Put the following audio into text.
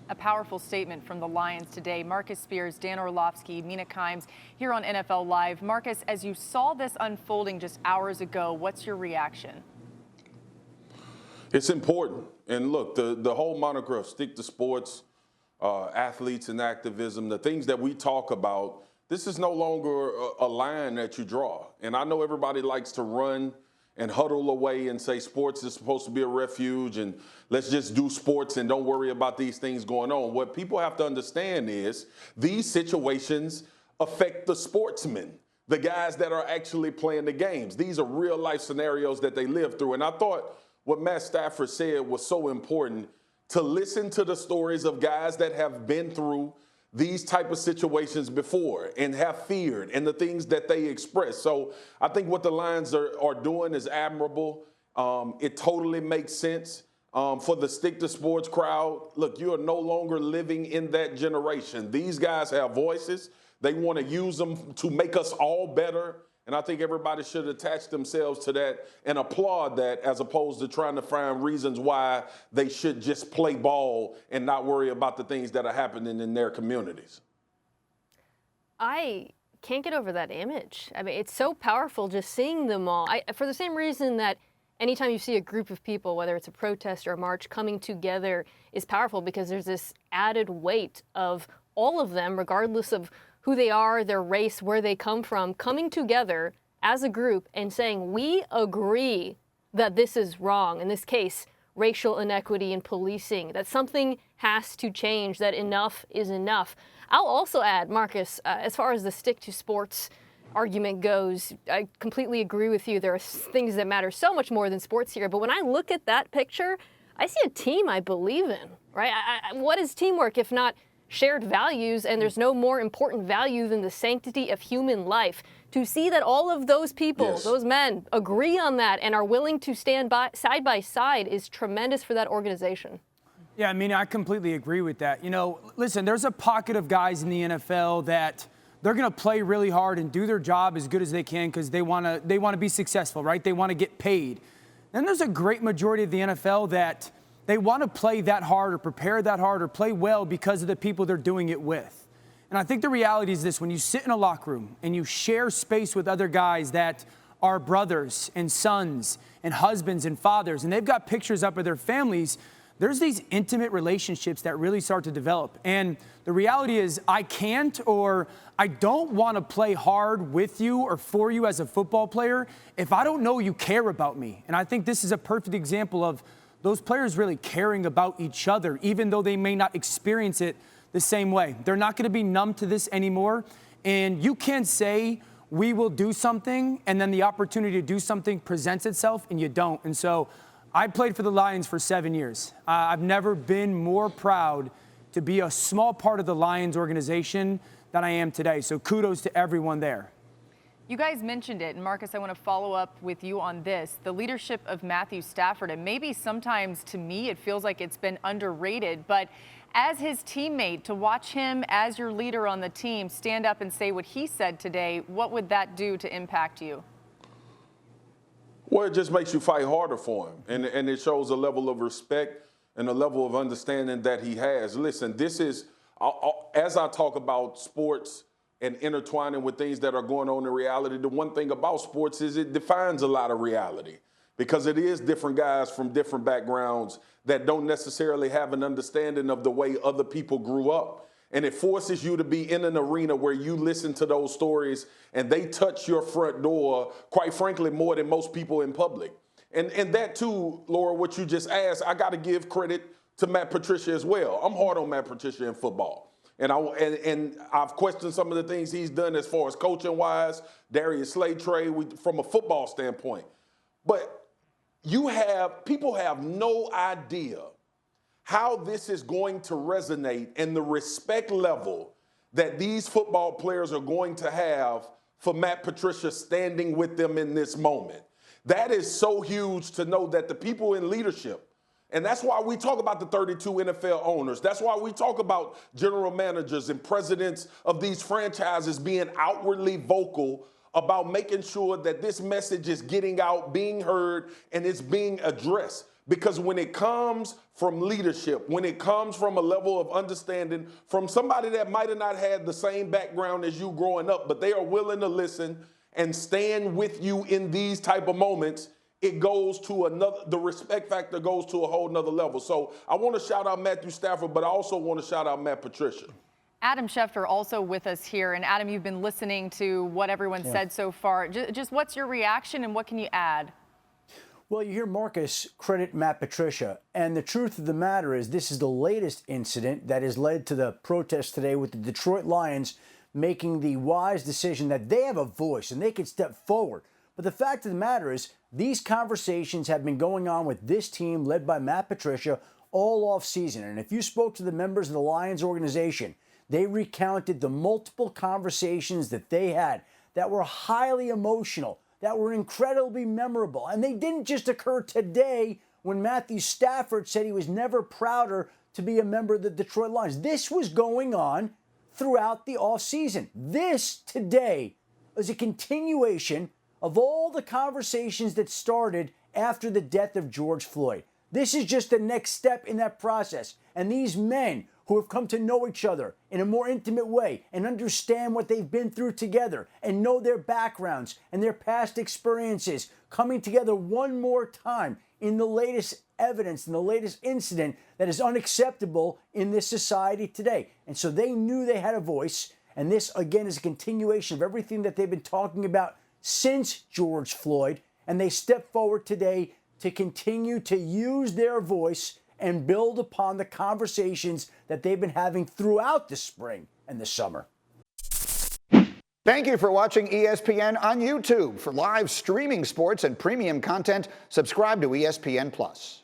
A powerful statement from the Lions today. Marcus Spears, Dan Orlovsky, Mina Kimes here on NFL Live. Marcus, as you saw this unfolding just hours ago, what's your reaction? It's important. And look, the whole moniker of stick to sports, athletes and activism, the things that we talk about, this is no longer a line that you draw. And I know everybody likes to run and huddle away and say sports is supposed to be a refuge and let's just do sports and don't worry about these things going on. What people have to understand is these situations affect the sportsmen, the guys that are actually playing the games. These are real life scenarios that they live through. And I thought what Matt Stafford said was so important, to listen to the stories of guys that have been through these type of situations before and have feared and the things that they express. So I think what the Lions are doing is admirable. It totally makes sense for the stick to sports crowd. Look, you are no longer living in that generation. These guys have voices. They want to use them to make us all better. And I think everybody should attach themselves to that and applaud that, as opposed to trying to find reasons why they should just play ball and not worry about the things that are happening in their communities. I can't get over that image. I mean, it's so powerful just seeing them all. For the same reason that anytime you see a group of people, whether it's a protest or a march, coming together is powerful, because there's this added weight of all of them, regardless of who they are, their race, where they come from, coming together as a group and saying, we agree that this is wrong. In this case, racial inequity in policing, that something has to change, that enough is enough. I'll also add, Marcus, as far as the stick to sports argument goes, I completely agree with you. There are things that matter so much more than sports here. But when I look at that picture, I see a team I believe in, right? What is teamwork if not shared values? And there's no more important value than the sanctity of human life. To see that all of those people, Yes, those men, agree on that and are willing to stand by side is tremendous for that organization. Yeah, I mean, I completely agree with that. You know, listen, there's a pocket of guys in the NFL that they're going to play really hard and do their job as good as they can because they want to be successful, right? They want to get paid. Then there's a great majority of the NFL that they want to play that hard or prepare that hard or play well because of the people they're doing it with. And I think the reality is this: when you sit in a locker room and you share space with other guys that are brothers and sons and husbands and fathers, and they've got pictures up of their families, there's these intimate relationships that really start to develop. And the reality is I can't, or I don't want to play hard with you or for you as a football player if I don't know you care about me. And I think this is a perfect example of those players really caring about each other, even though they may not experience it the same way. They're not going to be numb to this anymore. And you can't say we will do something and then the opportunity to do something presents itself and you don't. And so I played for the Lions for 7 years. I've never been more proud to be a small part of the Lions organization than I am today. So kudos to everyone there. You guys mentioned it, and Marcus, I want to follow up with you on this. The leadership of Matthew Stafford, and maybe sometimes to me it feels like it's been underrated, but as his teammate, to watch him as your leader on the team stand up and say what he said today, what would that do to impact you? Well, it just makes you fight harder for him, and it shows a level of respect and a level of understanding that he has. Listen, this is, as I talk about sports and intertwining with things that are going on in reality, the one thing about sports is it defines a lot of reality, because it is different guys from different backgrounds that don't necessarily have an understanding of the way other people grew up. And it forces you to be in an arena where you listen to those stories and they touch your front door, quite frankly, more than most people in public. And that too, Laura, what you just asked, I got to give credit to Matt Patricia as well. I'm hard on Matt Patricia in football. And I've questioned some of the things he's done as far as coaching-wise, Darius Slay-Trey, from a football standpoint. But people have no idea how this is going to resonate and the respect level that these football players are going to have for Matt Patricia standing with them in this moment. That is so huge to know that the people in leadership, and that's why we talk about the 32 NFL owners. That's why we talk about general managers and presidents of these franchises being outwardly vocal about making sure that this message is getting out, being heard, and it's being addressed. Because when it comes from leadership, when it comes from a level of understanding from somebody that might have not had the same background as you growing up, but they are willing to listen and stand with you in these type of moments, it goes to another, the respect factor goes to a whole nother level. So I want to shout out Matthew Stafford, but I also want to shout out Matt Patricia. Adam Schefter also with us here. And Adam, you've been listening to what everyone said so far. Just what's your reaction and what can you add? Well, you hear Marcus credit Matt Patricia, and the truth of the matter is this is the latest incident that has led to the protest today with the Detroit Lions making the wise decision that they have a voice and they can step forward. But the fact of the matter is these conversations have been going on with this team led by Matt Patricia all off season. And if you spoke to the members of the Lions organization, they recounted the multiple conversations that they had that were highly emotional, that were incredibly memorable. And they didn't just occur today when Matthew Stafford said he was never prouder to be a member of the Detroit Lions. This was going on throughout the offseason. This today is a continuation of all the conversations that started after the death of George Floyd. This is just the next step in that process. And these men who have come to know each other in a more intimate way and understand what they've been through together and know their backgrounds and their past experiences coming together one more time in the latest evidence, in the latest incident that is unacceptable in this society today. And so they knew they had a voice. And this, again, is a continuation of everything that they've been talking about since George Floyd. And they stepped forward today to continue to use their voice and build upon the conversations that they've been having throughout the spring and the summer. Thank you for watching ESPN on YouTube. For live streaming sports and premium content, subscribe to ESPN+.